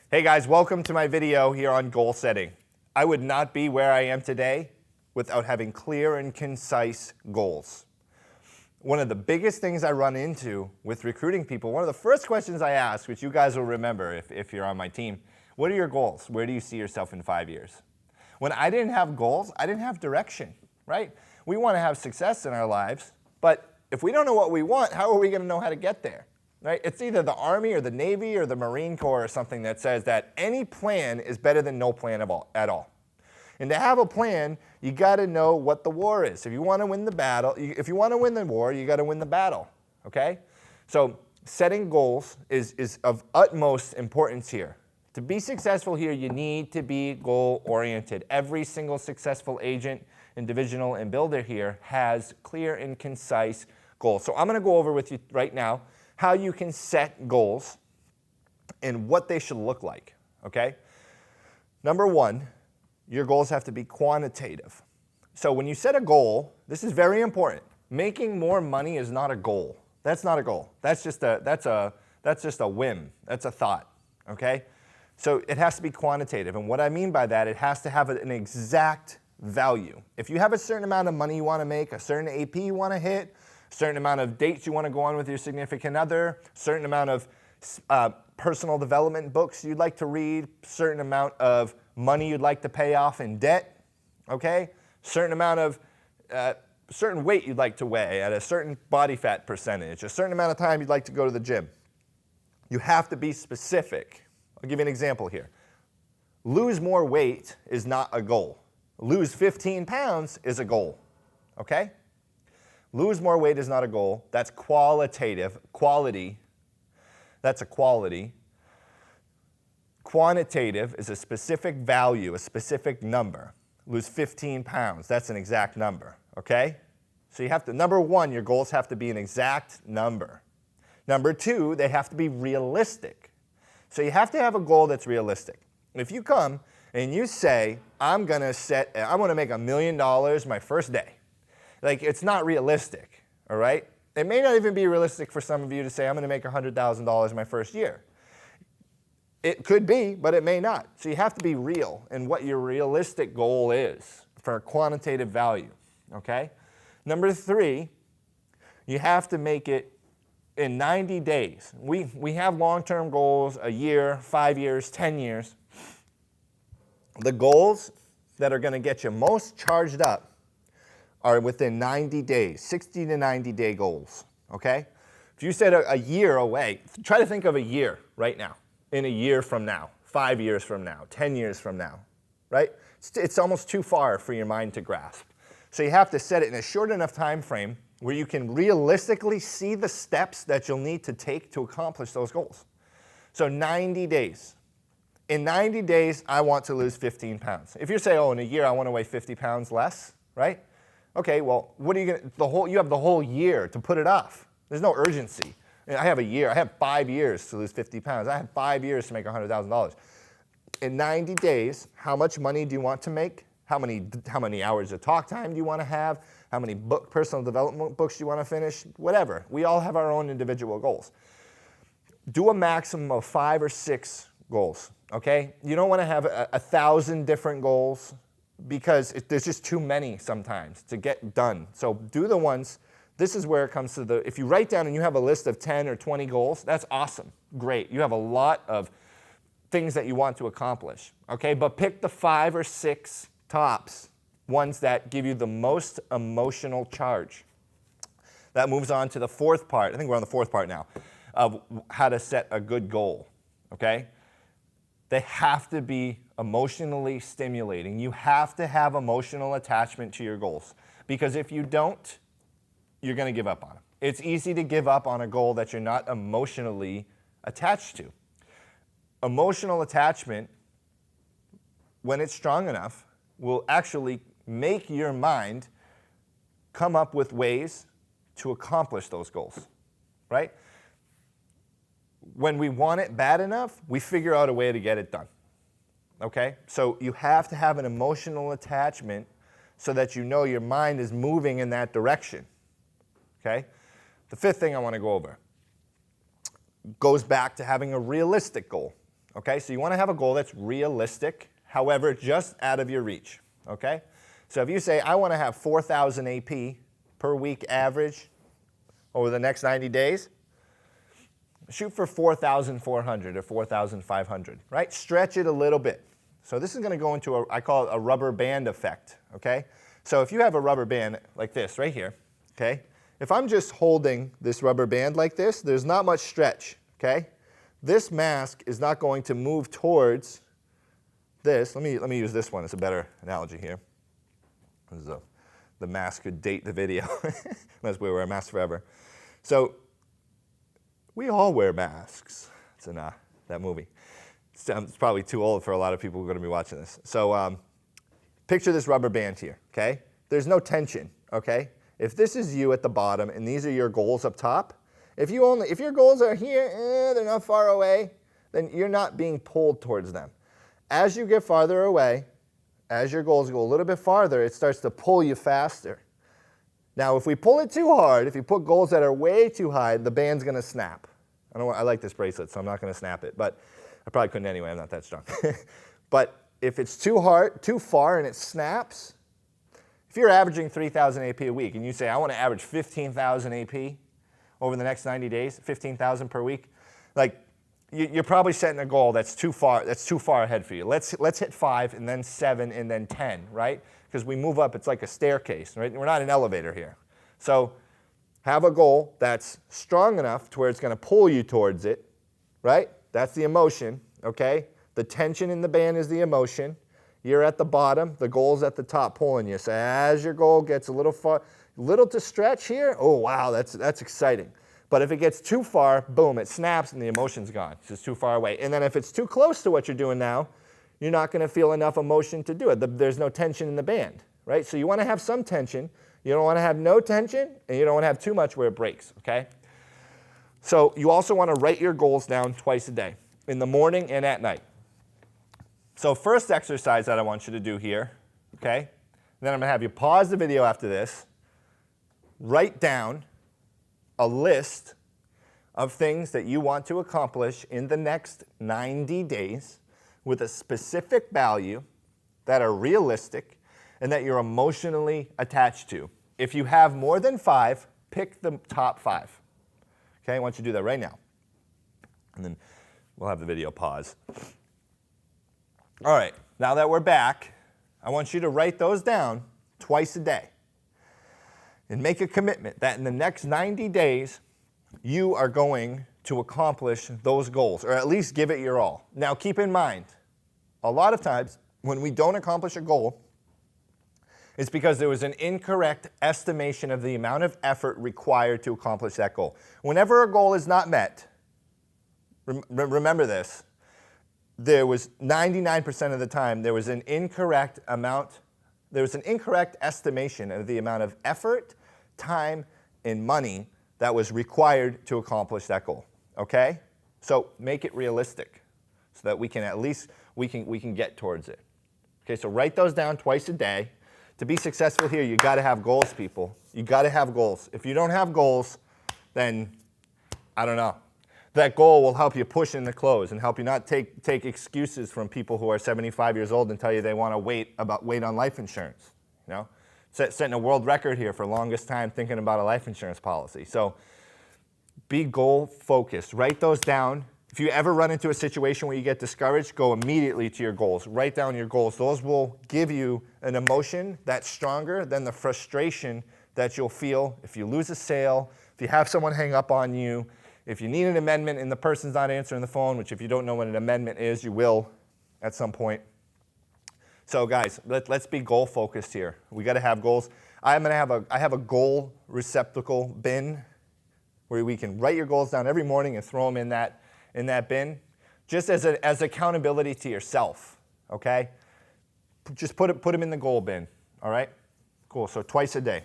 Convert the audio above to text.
Hey guys, welcome to my video here on goal setting. I would not be where I am today without having clear and concise goals. One of the biggest things I run into with recruiting people, one of the first questions I ask, which you guys will remember if you're on my team, what are your goals? Where do you see yourself in 5 years? When I didn't have goals, I didn't have direction, right? We want to have success in our lives, but if we don't know what we want, how are we going to know how to get there? Right? It's either the Army or the Navy or the Marine Corps or something that says that any plan is better than no plan at all. And to have a plan, you got to know what the war is. If you want to win the battle, if you want to win the war, you got to win the battle. Okay? So setting goals is of utmost importance here. To be successful here, you need to be goal-oriented. Every single successful agent and divisional and builder here has clear and concise goals. So I'm going to go over with you right now how you can set goals and what they should look like, okay? Number one, your goals have to be quantitative. So when you set a goal, this is very important. Making more money is not a goal. That's not a goal. That's just a whim. That's a thought, okay? So it has to be quantitative. And what I mean by that, it has to have an exact value. If you have a certain amount of money you want to make, a certain AP you want to hit, certain amount of dates you want to go on with your significant other, certain amount of personal development books you'd like to read, certain amount of money you'd like to pay off in debt, okay? Certain amount of, certain weight you'd like to weigh at a certain body fat percentage, a certain amount of time you'd like to go to the gym. You have to be specific. I'll give you an example here. Lose more weight is not a goal. Lose 15 pounds is a goal, okay? Lose more weight is not a goal. That's qualitative. Quality, that's a quality. Quantitative is a specific value, a specific number. Lose 15 pounds, that's an exact number, okay? So you have to, number one, your goals have to be an exact number. Number two, they have to be realistic. So you have to have a goal that's realistic. If you come and you say, I'm going to make $1 million my first day. Like, it's not realistic, all right? It may not even be realistic for some of you to say, I'm going to make $100,000 my first year. It could be, but it may not. So you have to be real in what your realistic goal is for a quantitative value, okay? Number three, you have to make it in 90 days. We have long-term goals, a year, 5 years, 10 years. The goals that are going to get you most charged up are within 90 days, 60 to 90 day goals, okay? If you said a year away, try to think of a year right now, in a year from now, 5 years from now, 10 years from now, right? It's almost too far for your mind to grasp. So you have to set it in a short enough time frame where you can realistically see the steps that you'll need to take to accomplish those goals. So 90 days. In 90 days, I want to lose 15 pounds. If you say, oh, in a year I want to weigh 50 pounds less, right? Okay, well, what are you going to, you have the whole year to put it off. There's no urgency. I have a year, I have 5 years to lose 50 pounds. I have 5 years to make $100,000. In 90 days, how much money do you want to make? How many hours of talk time do you want to have? How many personal development books do you want to finish? Whatever. We all have our own individual goals. Do a maximum of 5 or 6 goals, okay? You don't want to have 1,000 different goals, because there's just too many sometimes to get done. So do the ones, this is where it comes to if you write down and you have a list of 10 or 20 goals, that's awesome, great. You have a lot of things that you want to accomplish, okay? But pick the 5 or 6 tops, ones that give you the most emotional charge. That moves on to the fourth part, I think we're on the fourth part now, of how to set a good goal, okay? They have to be emotionally stimulating. You have to have emotional attachment to your goals. Because if you don't, you're going to give up on them. It's easy to give up on a goal that you're not emotionally attached to. Emotional attachment, when it's strong enough, will actually make your mind come up with ways to accomplish those goals, right? When we want it bad enough, we figure out a way to get it done, okay? So you have to have an emotional attachment so that you know your mind is moving in that direction, okay? The fifth thing I want to go over goes back to having a realistic goal, Okay, so you want to have a goal that's realistic, however, just out of your reach. Okay, so if you say, I want to have 4,000 AP per week average over the next 90 days, shoot for 4,400 or 4,500, right? Stretch it a little bit. So this is going to go into I call it a rubber band effect, okay? So if you have a rubber band like this right here, okay? If I'm just holding this rubber band like this, there's not much stretch, okay? This mask is not going to move towards this. Let me use this one as a better analogy here. The mask could date the video, unless we wear a mask forever. So we all wear masks. It's in that movie. It's probably too old for a lot of people who are going to be watching this. So picture this rubber band here, okay? There's no tension, okay? If this is you at the bottom and these are your goals up top, if your goals are here, they're not far away, then you're not being pulled towards them. As you get farther away, as your goals go a little bit farther, it starts to pull you faster. Now, if we pull it too hard, if you put goals that are way too high, the band's going to snap. I like this bracelet, so I'm not going to snap it, but I probably couldn't anyway. I'm not that strong. But if it's too far, and it snaps, if you're averaging 3,000 AP a week and you say, I want to average 15,000 AP over the next 90 days, 15,000 per week, like you're probably setting a goal that's too far ahead for you. Let's hit 5 and then 7 and then 10, right? Because we move up, it's like a staircase, right? We're not an elevator here. So have a goal that's strong enough to where it's going to pull you towards it, right? That's the emotion, okay? The tension in the band is the emotion. You're at the bottom, the goal's at the top pulling you. So as your goal gets a little to stretch here, oh wow, that's exciting. But if it gets too far, boom, it snaps and the emotion's gone. It's just too far away. And then if it's too close to what you're doing now, you're not going to feel enough emotion to do it. There's no tension in the band, right? So you want to have some tension. You don't want to have no tension, and you don't want to have too much where it breaks, okay? So you also want to write your goals down twice a day, in the morning and at night. So first exercise that I want you to do here, okay? Then I'm going to have you pause the video after this, write down a list of things that you want to accomplish in the next 90 days with a specific value that are realistic and that you're emotionally attached to. If you have more than 5, pick the top 5. Okay, I want you to do that right now. And then we'll have the video pause. All right, now that we're back, I want you to write those down twice a day. And make a commitment that in the next 90 days, you are going to accomplish those goals, or at least give it your all. Now, keep in mind, a lot of times when we don't accomplish a goal, it's because there was an incorrect estimation of the amount of effort required to accomplish that goal. Whenever a goal is not met, remember this, there was 99% of the time, there was an incorrect estimation of the amount of effort, time, and money that was required to accomplish that goal, okay? So make it realistic so that we can at least, we can get towards it. Okay, so write those down twice a day. To be successful here, you got to have goals, people. You got to have goals. If you don't have goals, then I don't know. That goal will help you push in the close and help you not take excuses from people who are 75 years old and tell you they want to wait on life insurance. You know, setting a world record here for longest time thinking about a life insurance policy. So be goal focused. Write those down. If you ever run into a situation where you get discouraged, go immediately to your goals. Write down your goals. Those will give you an emotion that's stronger than the frustration that you'll feel if you lose a sale, if you have someone hang up on you, if you need an amendment and the person's not answering the phone, which if you don't know what an amendment is, you will at some point. So guys, let's be goal focused here. We got to have goals. I have a goal receptacle bin where we can write your goals down every morning and throw them in that bin, just as accountability to yourself, okay? Just put them in the goal bin, all right? Cool, so twice a day.